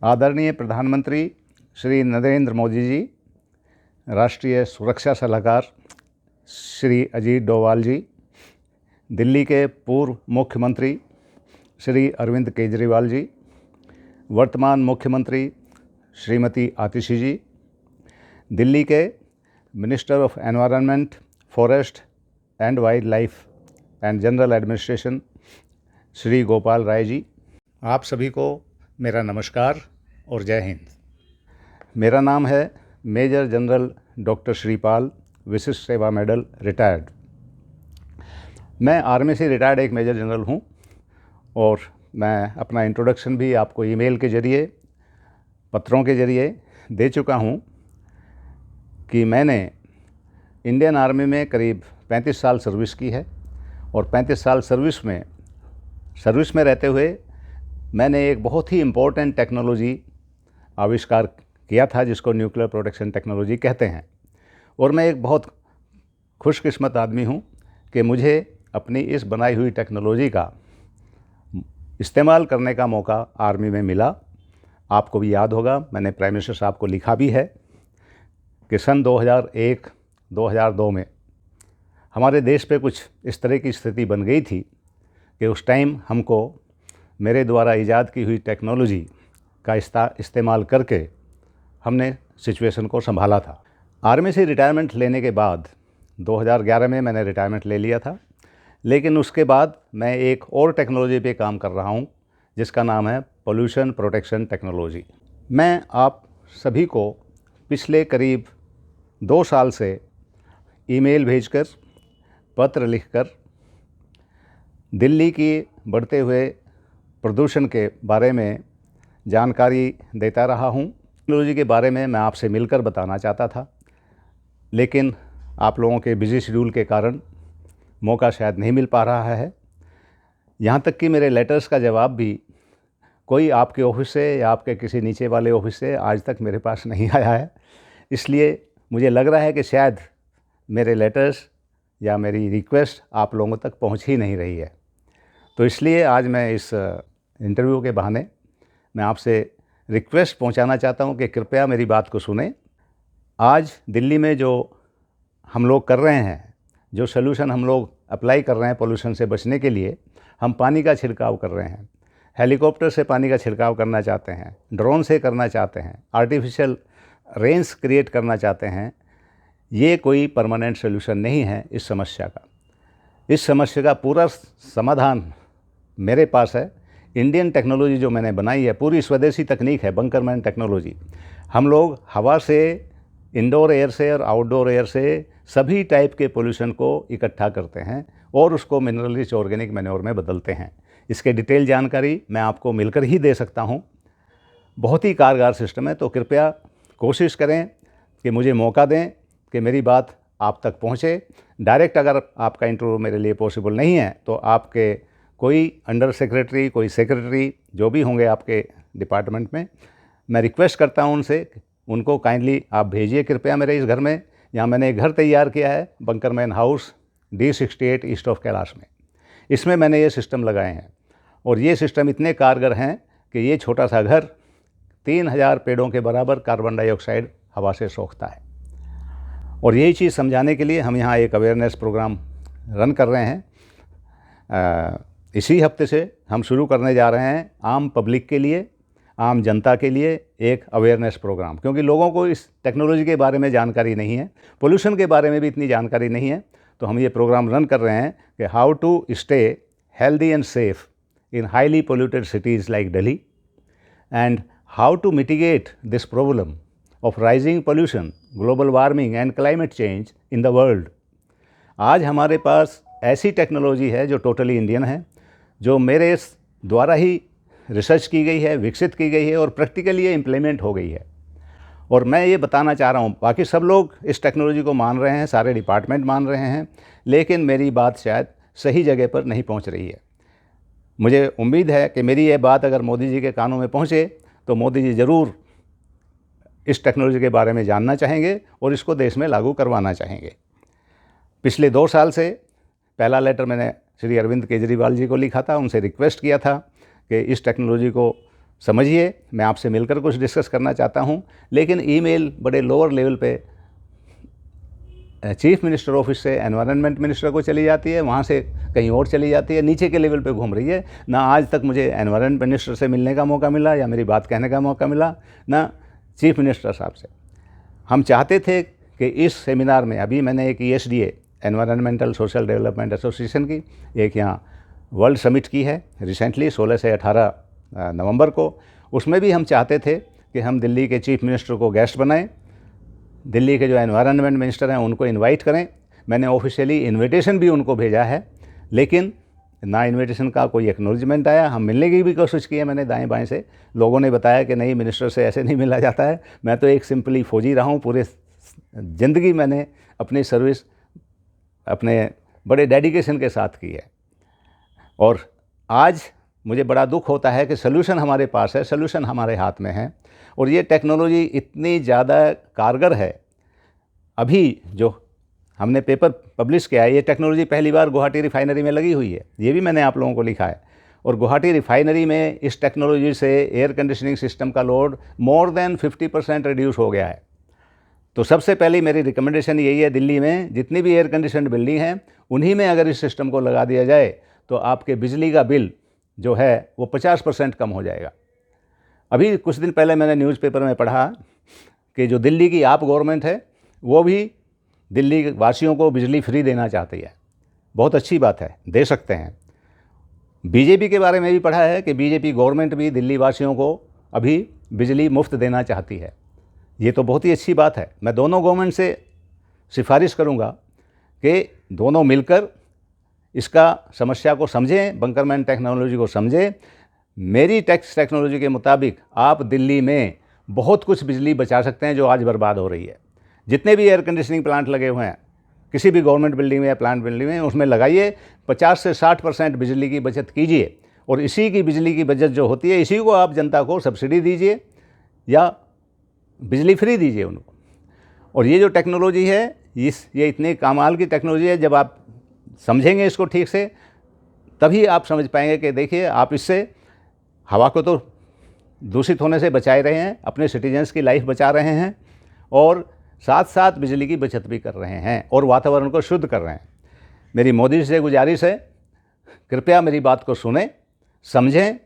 आदरणीय प्रधानमंत्री श्री नरेंद्र मोदी जी, राष्ट्रीय सुरक्षा सलाहकार श्री अजीत डोवाल जी, दिल्ली के पूर्व मुख्यमंत्री श्री अरविंद केजरीवाल जी, वर्तमान मुख्यमंत्री श्रीमती आतिशी जी, दिल्ली के minister of environment, forest and wild life and general administration Shri Gopal Rai ji, आप सभी को मेरा नमस्कार और जय हिंद। मेरा नाम है मेजर जनरल डॉक्टर श्रीपाल, विशिष्ट सेवा मेडल, रिटायर्ड। मैं आर्मी से रिटायर्ड एक मेजर जनरल हूं और मैं अपना इंट्रोडक्शन भी आपको ईमेल के ज़रिए, पत्रों के ज़रिए दे चुका हूं कि मैंने इंडियन आर्मी में करीब 35 साल सर्विस की है और 35 साल सर्विस में रहते हुए मैंने एक बहुत ही इम्पोर्टेंट टेक्नोलॉजी आविष्कार किया था जिसको न्यूक्लियर प्रोटेक्शन टेक्नोलॉजी कहते हैं। और मैं एक बहुत खुशकिस्मत आदमी हूं कि मुझे अपनी इस बनाई हुई टेक्नोलॉजी का इस्तेमाल करने का मौका आर्मी में मिला। आपको भी याद होगा, मैंने प्राइम मिनिस्टर साहब को लिखा भी है कि सन 2001-2002 में हमारे देश पे कुछ इस तरह की स्थिति बन गई थी कि उस टाइम हमको मेरे द्वारा ईजाद की हुई टेक्नोलॉजी का इस्तेमाल करके हमने सिचुएशन को संभाला था। आर्मी से रिटायरमेंट लेने के बाद 2011 में मैंने रिटायरमेंट ले लिया था, लेकिन उसके बाद मैं एक और टेक्नोलॉजी पे काम कर रहा हूँ जिसका नाम है पोल्यूशन प्रोटेक्शन टेक्नोलॉजी। मैं आप सभी को पिछले करीब 2 साल से ईमेल भेजकर, पत्र लिखकर दिल्ली की बढ़ते हुए प्रदूषण के बारे में जानकारी देता रहा हूँ। टेक्नोलॉजी के बारे में मैं आपसे मिलकर बताना चाहता था, लेकिन आप लोगों के बिजी शेड्यूल के कारण मौका शायद नहीं मिल पा रहा है। यहाँ तक कि मेरे लेटर्स का जवाब भी कोई आपके ऑफिस से या आपके किसी नीचे वाले ऑफिस से आज तक मेरे पास नहीं आया है। इसलिए मुझे लग रहा है कि शायद मेरे लेटर्स या मेरी रिक्वेस्ट आप लोगों तक पहुँच ही नहीं रही है। तो इसलिए आज मैं इस इंटरव्यू के बहाने मैं आपसे रिक्वेस्ट पहुंचाना चाहता हूं कि कृपया मेरी बात को सुनें। आज दिल्ली में जो हम लोग कर रहे हैं, जो सॉल्यूशन हम लोग अप्लाई कर रहे हैं पोल्यूशन से बचने के लिए, हम पानी का छिड़काव कर रहे हैं, हेलीकॉप्टर से पानी का छिड़काव करना चाहते हैं, ड्रोन से करना चाहते हैं, आर्टिफिशियल रेन्स क्रिएट करना चाहते हैं। ये कोई परमानेंट सॉल्यूशन नहीं है इस समस्या का। इस समस्या का पूरा समाधान मेरे पास है। इंडियन टेक्नोलॉजी जो मैंने बनाई है पूरी स्वदेशी तकनीक है, बंकरमैन टेक्नोलॉजी। हम लोग हवा से, इंडोर एयर से और आउटडोर एयर से सभी टाइप के पोल्यूशन को इकट्ठा करते हैं और उसको मिनरल रिच ऑर्गेनिक मैन्योर में बदलते हैं। इसके डिटेल जानकारी मैं आपको मिलकर ही दे सकता हूँ। बहुत ही कारगर सिस्टम है, तो कृपया कोशिश करें कि मुझे मौका दें कि मेरी बात आप तक पहुँचे। डायरेक्ट अगर आपका इंटरव्यू मेरे लिए पॉसिबल नहीं है तो आपके कोई अंडर सेक्रेटरी, कोई सेक्रेटरी जो भी होंगे आपके डिपार्टमेंट में, मैं रिक्वेस्ट करता हूं उनको काइंडली आप भेजिए कृपया मेरे इस घर में। यहाँ मैंने एक घर तैयार किया है, Bunkerman house, D68 east of Kailash में। इसमें मैंने ये सिस्टम लगाए हैं और ये सिस्टम इतने कारगर हैं कि ये छोटा सा घर 3000 पेड़ों के बराबर कार्बन डाइऑक्साइड हवा से सोखता है। और यही चीज़ समझाने के लिए हम यहाँ एक अवेयरनेस प्रोग्राम रन कर रहे हैं। इसी हफ्ते से हम शुरू करने जा रहे हैं आम पब्लिक के लिए, आम जनता के लिए एक अवेयरनेस प्रोग्राम, क्योंकि लोगों को इस टेक्नोलॉजी के बारे में जानकारी नहीं है, पोल्यूशन के बारे में भी इतनी जानकारी नहीं है। तो हम ये प्रोग्राम रन कर रहे हैं कि how to stay healthy and safe in highly polluted cities like Delhi and how to mitigate this problem of rising pollution, global warming and climate change in the world. आज हमारे पास ऐसी टेक्नोलॉजी है जो totally Indian है, जो मेरे द्वारा ही research की गई है, विकसित की गई है और प्रैक्टिकली ये इम्प्लीमेंट हो गई है। और मैं ये बताना चाह रहा हूँ, बाकी सब लोग इस टेक्नोलॉजी को मान रहे हैं, सारे डिपार्टमेंट मान रहे हैं, लेकिन मेरी बात शायद सही जगह पर नहीं पहुँच रही है। मुझे उम्मीद है कि मेरी ये बात अगर मोदी जी के कानों में पहुँचे तो मोदी जी ज़रूर इस टेक्नोलॉजी के बारे में जानना चाहेंगे और इसको देश में लागू करवाना चाहेंगे। पिछले 2 साल से पहला लेटर मैंने श्री अरविंद केजरीवाल जी को लिखा था, उनसे रिक्वेस्ट किया था कि इस टेक्नोलॉजी को समझिए, मैं आपसे मिलकर कुछ डिस्कस करना चाहता हूँ, लेकिन ईमेल बड़े लोअर लेवल पे चीफ मिनिस्टर ऑफिस से एनवायरनमेंट मिनिस्टर को चली जाती है, वहाँ से कहीं और चली जाती है, नीचे के लेवल पे घूम रही है। ना आज तक मुझे एनवायरनमेंट मिनिस्टर से मिलने का मौका मिला या मेरी बात कहने का मौका मिला, ना चीफ मिनिस्टर साहब से। हम चाहते थे कि इस सेमिनार में, अभी मैंने एक ESDA environmental social development association की एक यहाँ वर्ल्ड समिट की है रिसेंटली 16 से 18 नवंबर को। उसमें भी हम चाहते थे कि हम दिल्ली के चीफ मिनिस्टर को गेस्ट बनाएं, दिल्ली के जो एनवायरनमेंट मिनिस्टर हैं उनको इनवाइट करें। मैंने ऑफिशियली इनविटेशन भी उनको भेजा है, लेकिन ना इनविटेशन का कोई एक्नॉलेजमेंट आया। हम मिलने की भी कोशिश की है मैंने दाएं बाएं से, लोगों ने बताया कि नहीं, मिनिस्टर से ऐसे नहीं मिला जाता है। मैं तो एक सिंपली फौजी रहा हूँ, पूरे ज़िंदगी मैंने अपनी सर्विस अपने बड़े डेडिकेशन के साथ की है। और आज मुझे बड़ा दुख होता है कि सल्यूशन हमारे पास है, सल्यूशन हमारे हाथ में है, और ये टेक्नोलॉजी इतनी ज़्यादा कारगर है। अभी जो हमने पेपर पब्लिश किया है, ये टेक्नोलॉजी पहली बार गुवाहाटी रिफाइनरी में लगी हुई है, ये भी मैंने आप लोगों को लिखा है। और गुवाहाटी रिफाइनरी में इस टेक्नोलॉजी से एयर कंडीशनिंग सिस्टम का लोड मोर देन 50% रिड्यूस हो गया है। तो सबसे पहली मेरी रिकमेंडेशन यही है, दिल्ली में जितनी भी एयर कंडीशनड बिल्डिंग हैं उन्हीं में अगर इस सिस्टम को लगा दिया जाए तो आपके बिजली का बिल जो है वो 50% कम हो जाएगा। अभी कुछ दिन पहले मैंने न्यूज़पेपर में पढ़ा कि जो दिल्ली की आप गवर्नमेंट है वो भी दिल्ली वासियों को बिजली फ्री देना चाहती है। बहुत अच्छी बात है, दे सकते हैं। बीजेपी के बारे में भी पढ़ा है कि बीजेपी गवर्नमेंट भी दिल्ली वासियों को अभी बिजली मुफ्त देना चाहती है। ये तो बहुत ही अच्छी बात है। मैं दोनों गवर्नमेंट से सिफारिश करूंगा कि दोनों मिलकर इसका समस्या को समझें, बंकरमैन टेक्नोलॉजी को समझें। मेरी टेक्नोलॉजी के मुताबिक आप दिल्ली में बहुत कुछ बिजली बचा सकते हैं जो आज बर्बाद हो रही है। जितने भी एयर कंडीशनिंग प्लांट लगे हुए हैं किसी भी गवर्नमेंट बिल्डिंग में या प्लांट बिल्डिंग में, उसमें लगाइए, 50 से 60% बिजली की बचत कीजिए, और इसी की बिजली की बचत जो होती है इसी को आप जनता को सब्सिडी दीजिए या बिजली फ्री दीजिए उनको। और ये जो टेक्नोलॉजी है ये इतनी कमाल की टेक्नोलॉजी है, जब आप समझेंगे इसको ठीक से तभी आप समझ पाएंगे कि देखिए आप इससे हवा को तो दूषित होने से बचाए रहे हैं, अपने सिटीजन्स की लाइफ बचा रहे हैं, और साथ साथ बिजली की बचत भी कर रहे हैं और वातावरण को शुद्ध कर रहे हैं। मेरी मोदी जी से गुजारिश है, कृपया मेरी बात को सुने, समझें,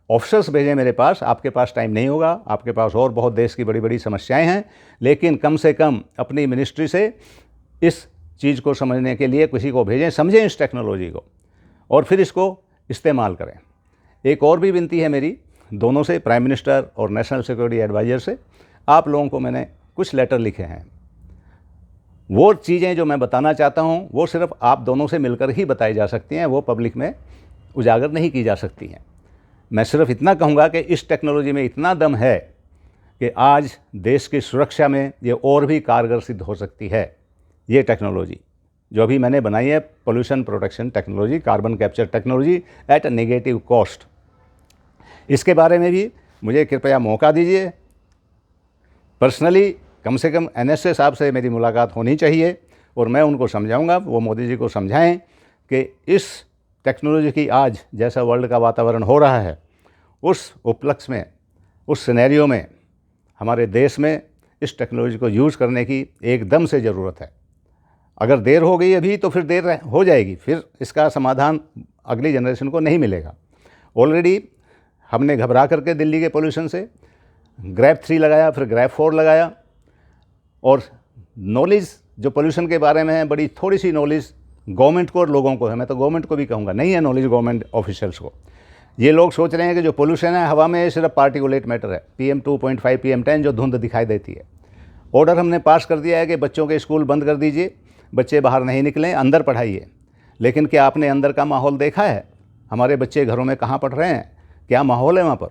ऑफिसर्स भेजें मेरे पास। आपके पास टाइम नहीं होगा, आपके पास और बहुत देश की बड़ी बड़ी समस्याएं हैं, लेकिन कम से कम अपनी मिनिस्ट्री से इस चीज़ को समझने के लिए किसी को भेजें, समझें इस टेक्नोलॉजी को और फिर इसको इस्तेमाल करें। एक और भी विनती है मेरी दोनों से, प्राइम मिनिस्टर और नेशनल सिक्योरिटी एडवाइज़र से। आप लोगों को मैंने कुछ लेटर लिखे हैं, वो चीज़ें जो मैं बताना चाहता हूँ वो सिर्फ आप दोनों से मिलकर ही बताई जा सकती हैं, वो पब्लिक में उजागर नहीं की जा सकती हैं। मैं सिर्फ इतना कहूँगा कि इस टेक्नोलॉजी में इतना दम है कि आज देश की सुरक्षा में ये और भी कारगर सिद्ध हो सकती है। ये टेक्नोलॉजी जो अभी मैंने बनाई है, pollution protection technology, carbon capture technology at negative cost, इसके बारे में भी मुझे कृपया मौका दीजिए। पर्सनली कम से कम NSA साहब से मेरी मुलाकात होनी चाहिए और मैं उनको समझाऊंगा, वो मोदी जी को समझाएं कि इस टेक्नोलॉजी की आज जैसा वर्ल्ड का वातावरण हो रहा है, उस उपलक्ष्य में, उस सिनेरियो में हमारे देश में इस टेक्नोलॉजी को यूज़ करने की एकदम से ज़रूरत है। अगर देर हो गई अभी तो फिर देर हो जाएगी, फिर इसका समाधान अगली जनरेशन को नहीं मिलेगा। ऑलरेडी हमने घबरा करके दिल्ली के पोल्यूशन से ग्रैप 3 लगाया, फिर ग्रैप 4 लगाया, और नॉलेज जो पोल्यूशन के बारे में है, बड़ी थोड़ी सी नॉलेज गवर्नमेंट को और लोगों को है। मैं तो गवर्नमेंट को भी कहूँगा, नहीं है नॉलेज गवर्नमेंट ऑफिशियल्स को। ये लोग सोच रहे हैं कि जो पोल्यूशन है हवा में सिर्फ पार्टिकुलेट मैटर है, PM2.5 PM10 जो धुंध दिखाई देती है। ऑर्डर हमने पास कर दिया है कि बच्चों के स्कूल बंद कर दीजिए, बच्चे बाहर नहीं निकलें, अंदर पढ़ाइए। लेकिन क्या आपने अंदर का माहौल देखा है? हमारे बच्चे घरों में कहाँ पढ़ रहे हैं? क्या माहौल है वहाँ पर?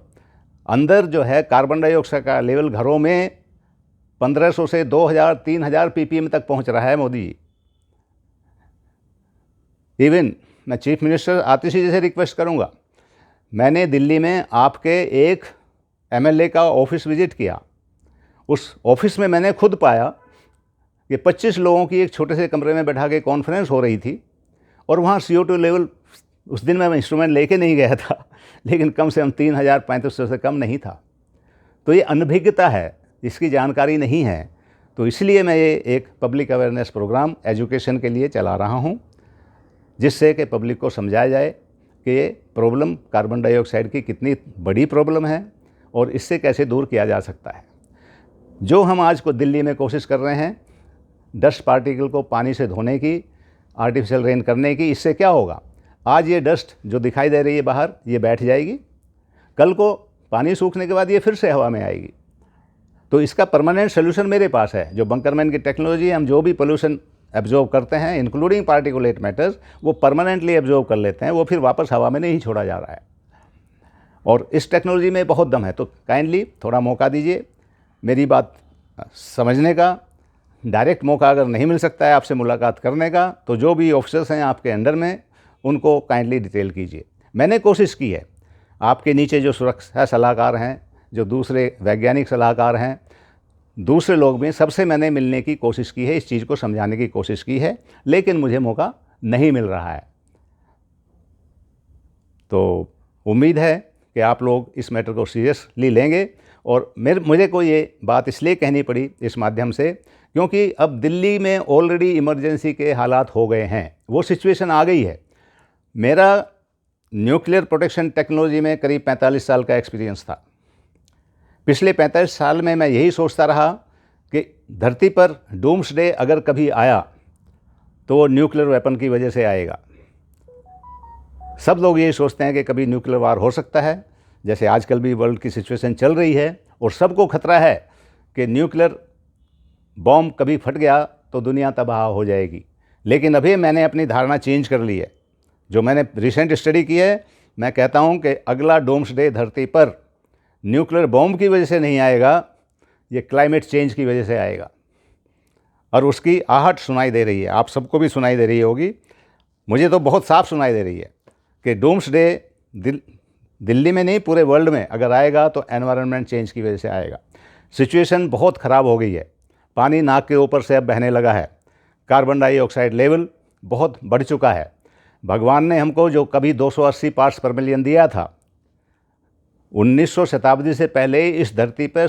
अंदर जो है कार्बन डाइऑक्साइड का लेवल घरों में 1500 से 2000 3000 ppm तक पहुँच रहा है मोदी जी। इवन मैं चीफ मिनिस्टर आतिश जी से रिक्वेस्ट करूँगा, मैंने दिल्ली में आपके एक MLA का ऑफिस विजिट किया। उस ऑफिस में मैंने खुद पाया कि 25 लोगों की एक छोटे से कमरे में बैठा के कॉन्फ्रेंस हो रही थी और वहाँ CO2 लेवल उस दिन मैं इंस्ट्रूमेंट लेके नहीं गया था, लेकिन कम से कम 3,3500 से कम नहीं था। तो ये अनभिज्ञता है, इसकी जानकारी नहीं है। तो इसलिए मैं ये एक पब्लिक अवेयरनेस प्रोग्राम एजुकेशन के लिए चला रहा हूँ, जिससे कि पब्लिक को समझाया जाए कि ये प्रॉब्लम कार्बन डाइऑक्साइड की कितनी बड़ी प्रॉब्लम है और इससे कैसे दूर किया जा सकता है। जो हम आज को दिल्ली में कोशिश कर रहे हैं डस्ट पार्टिकल को पानी से धोने की, आर्टिफिशियल रेन करने की, इससे क्या होगा? आज ये डस्ट जो दिखाई दे रही है बाहर, ये बैठ जाएगी, कल को पानी सूखने के बाद ये फिर से हवा में आएगी। तो इसका परमानेंट सोल्यूशन मेरे पास है। जो बंकरमैन की टेक्नोलॉजी, हम जो भी पोल्यूशन एब्जॉर्ब करते हैं इंक्लूडिंग पार्टिकुलेट मैटर्स, वो परमानेंटली एब्जॉर्ब कर लेते हैं, वो फिर वापस हवा में नहीं छोड़ा जा रहा है। और इस टेक्नोलॉजी में बहुत दम है। तो काइंडली थोड़ा मौका दीजिए मेरी बात समझने का। डायरेक्ट मौका अगर नहीं मिल सकता है आपसे मुलाकात करने का, तो जो भी ऑफिसर्स हैं आपके अंडर में, उनको काइंडली डिटेल कीजिए। मैंने कोशिश की है, आपके नीचे जो सुरक्षा सलाहकार हैं, जो दूसरे वैज्ञानिक सलाहकार हैं, दूसरे लोग भी, सबसे मैंने मिलने की कोशिश की है, इस चीज़ को समझाने की कोशिश की है, लेकिन मुझे मौका नहीं मिल रहा है। तो उम्मीद है कि आप लोग इस मैटर को सीरियसली लेंगे। और मुझे को ये बात इसलिए कहनी पड़ी इस माध्यम से, क्योंकि अब दिल्ली में ऑलरेडी इमरजेंसी के हालात हो गए हैं, वो सिचुएशन आ गई है। मेरा न्यूक्लियर प्रोटेक्शन टेक्नोलॉजी में करीब 45 साल का एक्सपीरियंस था। पिछले 45 साल में मैं यही सोचता रहा कि धरती पर डूम्सडे अगर कभी आया तो वो न्यूक्लियर वेपन की वजह से आएगा। सब लोग यही सोचते हैं कि कभी न्यूक्लियर वार हो सकता है, जैसे आजकल भी वर्ल्ड की सिचुएशन चल रही है, और सबको खतरा है कि न्यूक्लियर बॉम्ब कभी फट गया तो दुनिया तबाह हो जाएगी। लेकिन अभी मैंने अपनी धारणा चेंज कर ली है। जो मैंने रिसेंट स्टडी की है, मैं कहता हूं कि अगला डोम्सडे धरती पर न्यूक्लियर बॉम्ब की वजह से नहीं आएगा, ये क्लाइमेट चेंज की वजह से आएगा। और उसकी आहट सुनाई दे रही है, आप सबको भी सुनाई दे रही होगी, मुझे तो बहुत साफ सुनाई दे रही है कि डोम्सडे दिल्ली में नहीं, पूरे वर्ल्ड में अगर आएगा तो एनवायरनमेंट चेंज की वजह से आएगा। सिचुएशन बहुत ख़राब हो गई है, पानी नाक के ऊपर से अब बहने लगा है, कार्बन डाइऑक्साइड लेवल बहुत बढ़ चुका है। भगवान ने हमको जो कभी 280 पार्ट्स पर मिलियन दिया था, 1900 शताब्दी से पहले इस धरती पर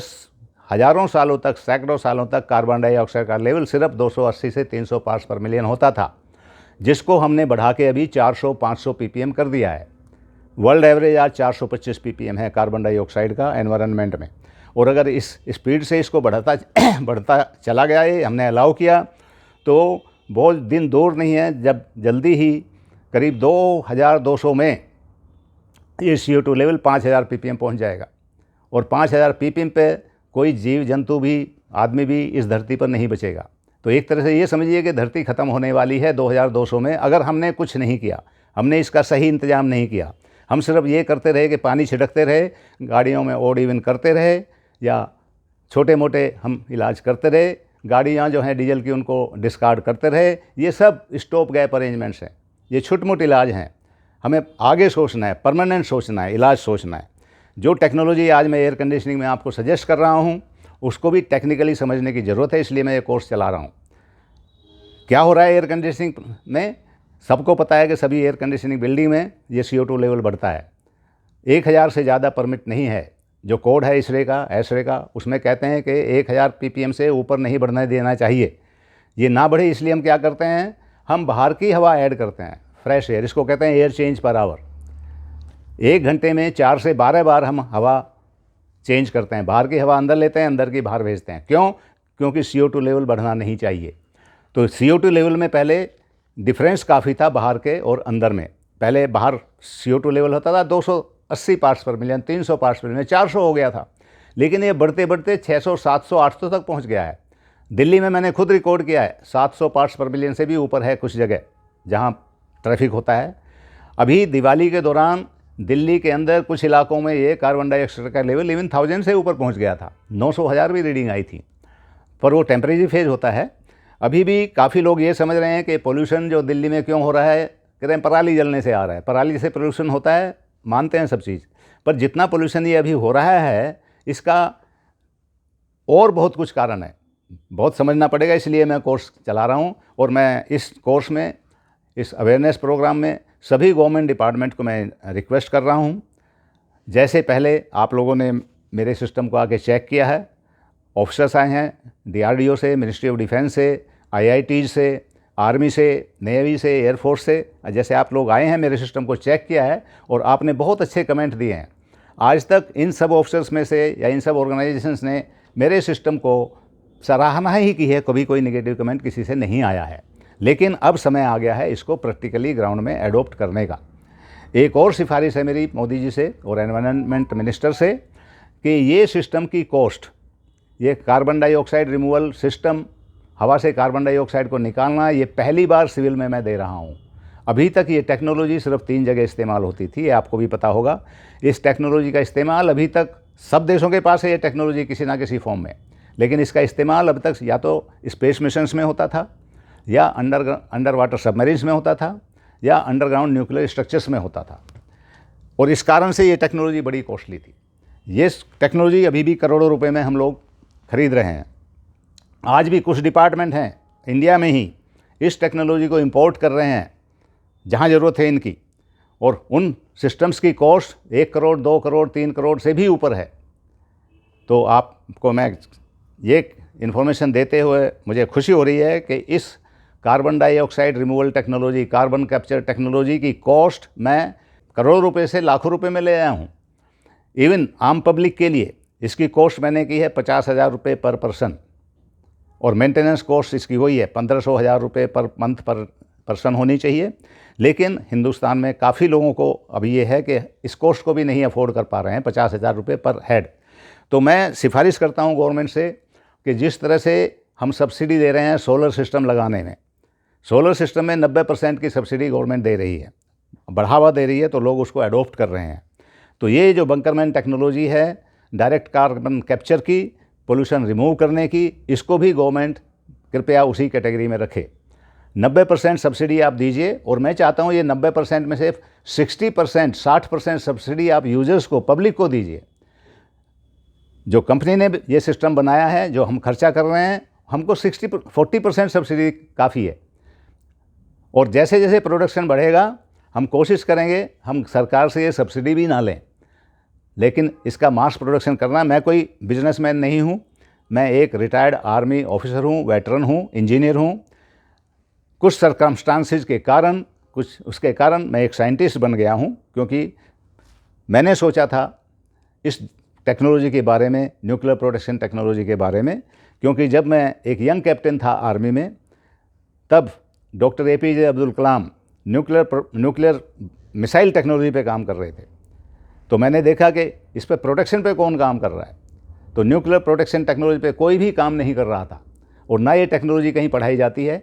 हज़ारों सालों तक, सैकड़ों सालों तक कार्बन डाइऑक्साइड का लेवल सिर्फ 280 से 300 पार्ट्स पर मिलियन होता था, जिसको हमने बढ़ा के अभी 400-500 ppm कर दिया है। वर्ल्ड एवरेज आज 425 ppm है कार्बन डाइऑक्साइड का एनवायरनमेंट में। और अगर इस स्पीड से इसको बढ़ता चला गया, ये हमने अलाउ किया, तो बहुत दिन दूर नहीं है जब जल्दी ही करीब 2200 में ये CO2 लेवल 5000 ppm पहुंच जाएगा। और 5000 ppm पे कोई जीव जंतु भी, आदमी भी इस धरती पर नहीं बचेगा। तो एक तरह से ये समझिए कि धरती ख़त्म होने वाली है 2200 में, अगर हमने कुछ नहीं किया, हमने इसका सही इंतज़ाम नहीं किया। हम सिर्फ ये करते रहे कि पानी छिड़कते रहे, गाड़ियों में ओड इवन करते रहे, या छोटे मोटे हम इलाज करते रहे, गाड़ियाँ जो हैं डीजल की उनको डिस्कार्ड करते रहे। ये सब स्टॉप गैप अरेंजमेंट्स हैं, ये छोटे मोटे इलाज हैं। हमें आगे सोचना है, परमानेंट सोचना है, इलाज सोचना है। जो टेक्नोलॉजी आज मैं एयर कंडीशनिंग में आपको सजेस्ट कर रहा हूँ, उसको भी टेक्निकली समझने की ज़रूरत है, इसलिए मैं ये कोर्स चला रहा हूँ। क्या हो रहा है एयर कंडीशनिंग में? सबको पता है कि सभी एयर कंडीशनिंग बिल्डिंग में ये CO2 लेवल बढ़ता है। 1000 से ज़्यादा परमिट नहीं है। जो कोड है इसरे का, एसरे का, उसमें कहते हैं कि 1000 ppm से ऊपर नहीं बढ़ने देना चाहिए। ये ना बढ़े इसलिए हम क्या करते हैं, हम बाहर की हवा ऐड करते हैं, फ्रेश एयर, इसको कहते हैं एयर चेंज पर आवर। 1 घंटे में 4 से 12 बार हम हवा चेंज करते हैं, बाहर की हवा अंदर लेते हैं, अंदर की बाहर भेजते हैं। क्यों? क्योंकि CO2 लेवल बढ़ना नहीं चाहिए। तो CO2 लेवल में पहले डिफरेंस काफ़ी था बाहर के और अंदर में। पहले बाहर CO2 लेवल होता था 280 पार्ट्स पर मिलियन, 300 पार्ट्स पर मिलियन, 400 हो गया था। लेकिन ये बढ़ते बढ़ते 600, 700, 800 तक पहुंच गया है। दिल्ली में मैंने खुद रिकॉर्ड किया है, 700 पार्ट्स पर मिलियन से भी ऊपर है कुछ जगह जहां ट्रैफिक होता है। अभी दिवाली के दौरान दिल्ली के अंदर कुछ इलाकों में ये कार्बन डाइऑक्साइड का लेवल इवन 1000 से ऊपर पहुँच गया था, 900,000 भी रीडिंग आई थी। पर वो टेम्परेरी फेज होता है। अभी भी काफ़ी लोग ये समझ रहे हैं कि पोल्यूशन जो दिल्ली में क्यों हो रहा है, कहते हैं पराली जलने से आ रहा है। पराली से पोल्यूशन होता है, मानते हैं सब चीज़, पर जितना पोल्यूशन ये अभी हो रहा है, इसका और बहुत कुछ कारण है, बहुत समझना पड़ेगा। इसलिए मैं कोर्स चला रहा हूँ, और मैं इस कोर्स में, इस अवेयरनेस प्रोग्राम में सभी गवर्नमेंट डिपार्टमेंट को मैं रिक्वेस्ट कर रहा हूँ, जैसे पहले आप लोगों ने मेरे सिस्टम को आके चेक किया है, ऑफिसर्स आए हैं DRDO से, मिनिस्ट्री ऑफ डिफेंस से, IITs से, आर्मी से, नेवी से, एयरफोर्स से, जैसे आप लोग आए हैं मेरे सिस्टम को चेक किया है और आपने बहुत अच्छे कमेंट दिए हैं। आज तक इन सब ऑफिसर्स में से या इन सब ऑर्गेनाइजेशंस ने मेरे सिस्टम को सराहना ही की है, कभी कोई नेगेटिव कमेंट किसी से नहीं आया है। लेकिन अब समय आ गया है इसको प्रैक्टिकली ग्राउंड में एडॉप्ट करने का। एक और सिफारिश है मेरी मोदी जी से और एनवायरनमेंट मिनिस्टर से कि ये सिस्टम की कॉस्ट, ये कार्बन डाइऑक्साइड रिमूवल सिस्टम, हवा से कार्बन डाइऑक्साइड को निकालना, ये पहली बार सिविल में मैं दे रहा हूँ। अभी तक ये टेक्नोलॉजी सिर्फ 3 जगह इस्तेमाल होती थी, ये आपको भी पता होगा। इस टेक्नोलॉजी का इस्तेमाल अभी तक सब देशों के पास है ये टेक्नोलॉजी किसी ना किसी फॉर्म में, लेकिन इसका इस्तेमाल अब तक या तो स्पेस मिशंस में होता था, या अंडर वाटर सबमरीन्स में होता था, या अंडरग्राउंड न्यूक्लियर स्ट्रक्चर्स में होता था। और इस कारण से ये टेक्नोलॉजी बड़ी कॉस्टली थी। ये टेक्नोलॉजी अभी भी करोड़ों रुपए में हम लोग खरीद रहे हैं। आज भी कुछ डिपार्टमेंट हैं इंडिया में ही इस टेक्नोलॉजी को इंपोर्ट कर रहे हैं जहाँ ज़रूरत है इनकी, और उन सिस्टम्स की कॉस्ट 1 करोड़, 2 करोड़, 3 करोड़ से भी ऊपर है। तो आपको मैं ये इन्फॉर्मेशन देते हुए मुझे खुशी हो रही है कि इस carbon dioxide removal technology, carbon capture technology की कॉस्ट मैं करोड़ों रुपए से लाखों रुपए में ले आया हूँ। इवन आम पब्लिक के लिए इसकी कॉस्ट मैंने की है 50,000 रुपये पर पर्सन, और मेंटेनेंस कॉस्ट इसकी वही है 1500-1000 रुपये पर मंथ पर पर्सन होनी चाहिए। लेकिन हिंदुस्तान में काफ़ी लोगों को अभी ये है कि इस कॉस्ट को भी नहीं अफोर्ड कर पा रहे हैं, 50,000 रुपये पर हेड। तो मैं सिफारिश करता हूँ गवर्नमेंट से कि जिस तरह से हम सब्सिडी दे रहे हैं सोलर सिस्टम लगाने में, सोलर सिस्टम में 90% की सब्सिडी गवर्नमेंट दे रही है, बढ़ावा दे रही है, तो लोग उसको अडोप्ट कर रहे हैं। तो ये जो बंकरमैन टेक्नोलॉजी है डायरेक्ट कार्बन कैप्चर की, पोल्यूशन रिमूव करने की, इसको भी गवर्नमेंट कृपया उसी कैटेगरी में रखे। 90% सब्सिडी आप दीजिए, और मैं चाहता हूँ ये 90% में से 60%, 60% सब्सिडी आप यूजर्स को, पब्लिक को दीजिए। जो कंपनी ने ये सिस्टम बनाया है, जो हम खर्चा कर रहे हैं, हमको 40% सब्सिडी काफ़ी है। और जैसे जैसे प्रोडक्शन बढ़ेगा हम कोशिश करेंगे हम सरकार से ये सब्सिडी भी ना लें, लेकिन इसका मास प्रोडक्शन करना। मैं कोई बिजनेसमैन नहीं हूँ, मैं एक रिटायर्ड आर्मी ऑफिसर हूँ, वेटरन हूँ, इंजीनियर हूँ। कुछ सर्कमस्टांसेस के कारण, कुछ उसके कारण मैं एक साइंटिस्ट बन गया हूँ, क्योंकि मैंने सोचा था इस टेक्नोलॉजी के बारे में, न्यूक्लियर प्रोटेक्शन टेक्नोलॉजी के बारे में, क्योंकि जब मैं एक यंग कैप्टन था आर्मी में, तब doctor APJ Abdul Kalam nuclear missile technology पे काम कर रहे थे। तो मैंने देखा कि इस पे प्रोटेक्शन पे कौन काम कर रहा है, तो न्यूक्लियर प्रोटेक्शन टेक्नोलॉजी पे कोई भी काम नहीं कर रहा था, और ना ये टेक्नोलॉजी कहीं पढ़ाई जाती है,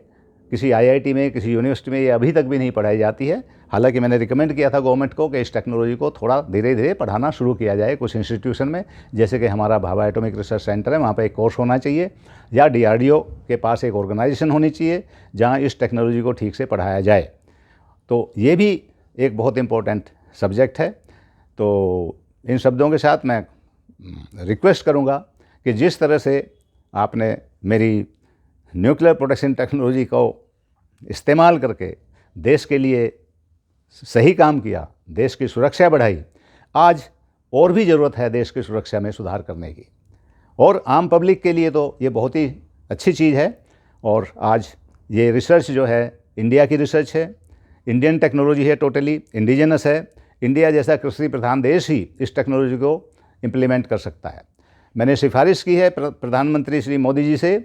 किसी IIT में, किसी यूनिवर्सिटी में ये अभी तक भी नहीं पढ़ाई जाती है। हालांकि मैंने रिकमेंड किया था गवर्नमेंट को कि इस टेक्नोलॉजी को थोड़ा धीरे धीरे पढ़ाना शुरू किया जाए कुछ इंस्टीट्यूशन में, जैसे कि हमारा भाभा एटॉमिक रिसर्च सेंटर है, वहाँ पर एक कोर्स होना चाहिए, या DRDO के पास एक ऑर्गेनाइजेशन होनी चाहिए जहाँ इस टेक्नोलॉजी को ठीक से पढ़ाया जाए। तो ये भी एक बहुत इम्पोर्टेंट सब्जेक्ट है। तो इन शब्दों के साथ मैं रिक्वेस्ट करूँगा कि जिस तरह से आपने मेरी न्यूक्लियर प्रोटेक्शन टेक्नोलॉजी को इस्तेमाल करके देश के लिए सही काम किया, देश की सुरक्षा बढ़ाई, आज और भी ज़रूरत है देश की सुरक्षा में सुधार करने की। और आम पब्लिक के लिए तो ये बहुत ही अच्छी चीज़ है। और आज ये रिसर्च जो है इंडिया की रिसर्च है, इंडियन टेक्नोलॉजी है, टोटली इंडिजिनस है। इंडिया जैसा कृषि प्रधान देश ही इस टेक्नोलॉजी को इम्प्लीमेंट कर सकता है। मैंने सिफारिश की है प्रधानमंत्री श्री मोदी जी से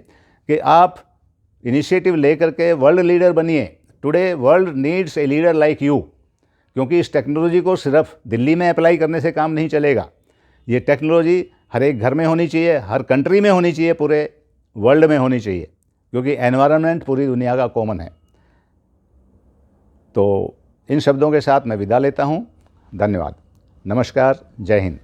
कि आप इनिशिएटिव लेकर के वर्ल्ड लीडर बनिए। Today world needs a leader like you, क्योंकि इस टेक्नोलॉजी को सिर्फ दिल्ली में अप्लाई करने से काम नहीं चलेगा। ये टेक्नोलॉजी हर एक घर में होनी चाहिए, हर कंट्री में होनी चाहिए, पूरे वर्ल्ड में होनी चाहिए, क्योंकि एनवायरनमेंट पूरी दुनिया का कॉमन है। तो इन शब्दों के साथ मैं विदा लेता हूँ। धन्यवाद, नमस्कार, जय हिंद।